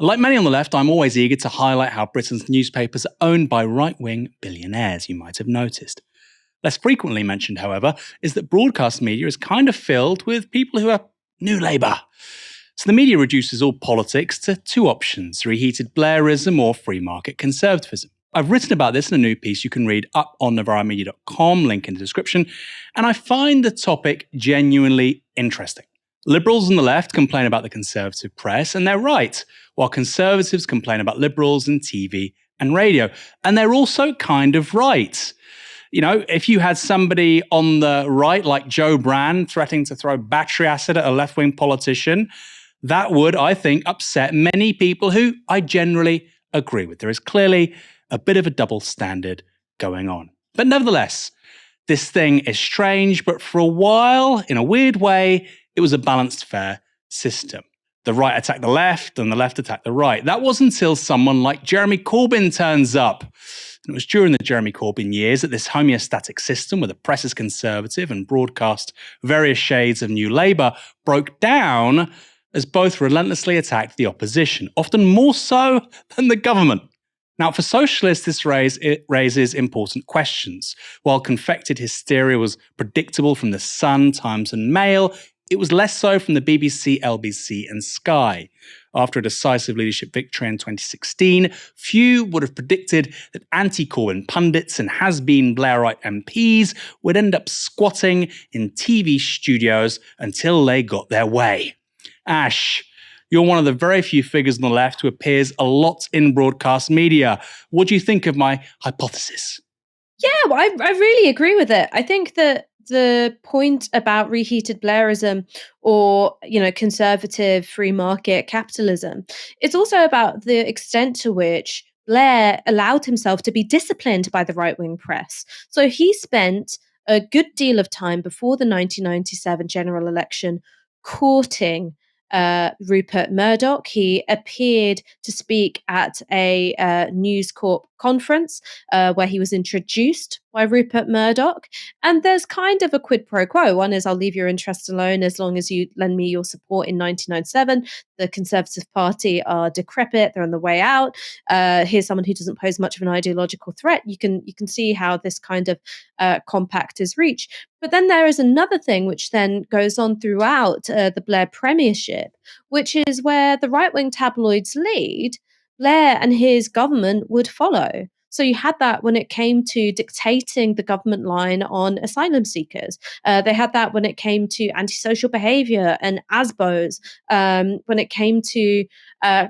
Like many on the left, I'm always eager to highlight how Britain's newspapers are owned by right-wing billionaires, you might have noticed. Less frequently mentioned, however, is that broadcast media is kind of filled with people who are New Labour. So the media reduces all politics to two options: reheated Blairism or free market conservatism. I've written about this in a new piece you can read up on novaramedia.com, link in the description, and I find the topic genuinely interesting. Liberals on the left complain about the conservative press, and they're right, while conservatives complain about liberals in TV and radio. And they're also kind of right. You know, if you had somebody on the right, like Joe Brand, threatening to throw battery acid at a left-wing politician, that would, I think, upset many people who I generally agree with. There is clearly a bit of a double standard going on. But nevertheless, this thing is strange, but for a while, in a weird way, it was a balanced, fair system. The right attacked the left, and the left attacked the right. That was until someone like Jeremy Corbyn turns up. And it was during the Jeremy Corbyn years that this homeostatic system, where the press is conservative and broadcast various shades of New Labour, broke down as both relentlessly attacked the opposition, often more so than the government. Now, for socialists, this raises important questions. While confected hysteria was predictable from The Sun, Times and Mail, it was less so from the BBC, LBC and Sky. After a decisive leadership victory in 2016, few would have predicted that anti-Corbyn pundits and has-been Blairite MPs would end up squatting in TV studios until they got their way. Ash, you're one of the very few figures on the left who appears a lot in broadcast media. What do you think of my hypothesis? Yeah, well, I really agree with it. I think that the point about reheated Blairism or, conservative free market capitalism, it's also about the extent to which Blair allowed himself to be disciplined by the right-wing press. So he spent a good deal of time before the 1997 general election courting Rupert Murdoch. He appeared to speak at a News Corp conference where he was introduced by Rupert Murdoch. And there's kind of a quid pro quo. One is, I'll leave your interests alone as long as you lend me your support in 1997. The Conservative Party are decrepit. They're on the way out. Here's someone who doesn't pose much of an ideological threat. You can see how this kind of compact is reached. But then there is another thing which then goes on throughout the Blair premiership, which is where the right-wing tabloids lead, Blair and his government would follow. So you had that when it came to dictating the government line on asylum seekers. They had that when it came to antisocial behaviour and ASBOs, when it came to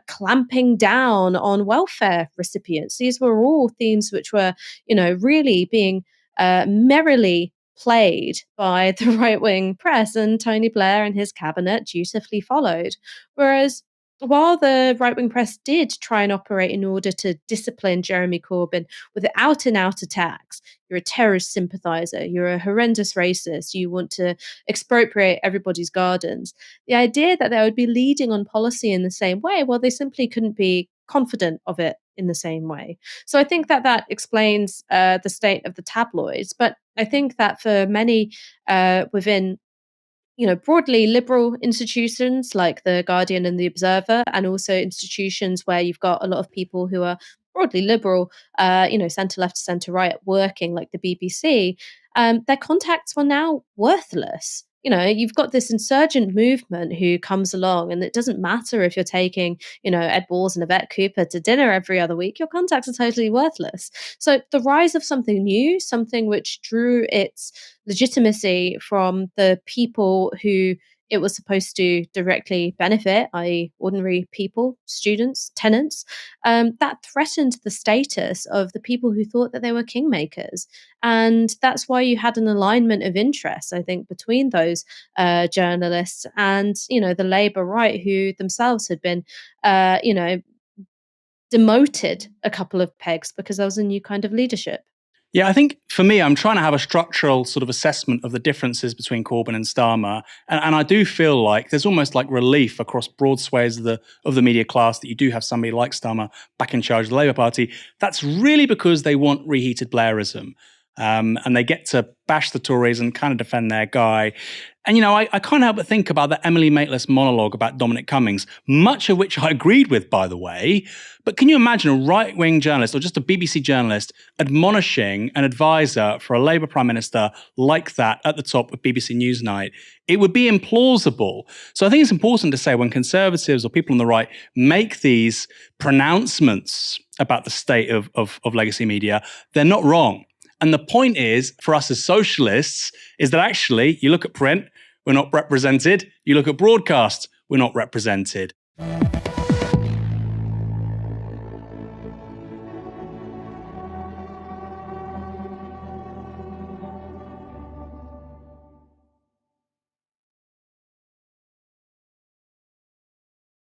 clamping down on welfare recipients. These were all themes which were, really being merrily played by the right-wing press, and Tony Blair and his cabinet dutifully followed. Whereas while the right-wing press did try and operate in order to discipline Jeremy Corbyn with out-and-out attacks, you're a terrorist sympathiser, you're a horrendous racist, you want to expropriate everybody's gardens, the idea that they would be leading on policy in the same way, well, they simply couldn't be confident of it in the same way. So I think that explains the state of the tabloids. But I think that for many within broadly liberal institutions like The Guardian and The Observer, and also institutions where you've got a lot of people who are broadly liberal, centre left, centre right working, like the BBC, their contacts were now worthless. You've got this insurgent movement who comes along, and it doesn't matter if you're taking, Ed Balls and Yvette Cooper to dinner every other week, your contacts are totally worthless. So the rise of something new, something which drew its legitimacy from the people who it was supposed to directly benefit, i.e. ordinary people, students, tenants, that threatened the status of the people who thought that they were kingmakers. And that's why you had an alignment of interests, I think, between those journalists and, the Labour right, who themselves had been, demoted a couple of pegs because there was a new kind of leadership. Yeah, I think for me, I'm trying to have a structural sort of assessment of the differences between Corbyn and Starmer. And I do feel like there's almost like relief across broad swathes of the media class that you do have somebody like Starmer back in charge of the Labour Party. That's really because they want reheated Blairism. and they get to bash the Tories and kind of defend their guy. And, I can't help but think about the Emily Maitlis monologue about Dominic Cummings, much of which I agreed with, by the way. But can you imagine a right-wing journalist or just a BBC journalist admonishing an advisor for a Labour Prime Minister like that at the top of BBC Newsnight? It would be implausible. So I think it's important to say when Conservatives or people on the right make these pronouncements about the state of legacy media, they're not wrong. And the point is, for us as socialists, is that actually, you look at print, we're not represented. You look at broadcast, we're not represented.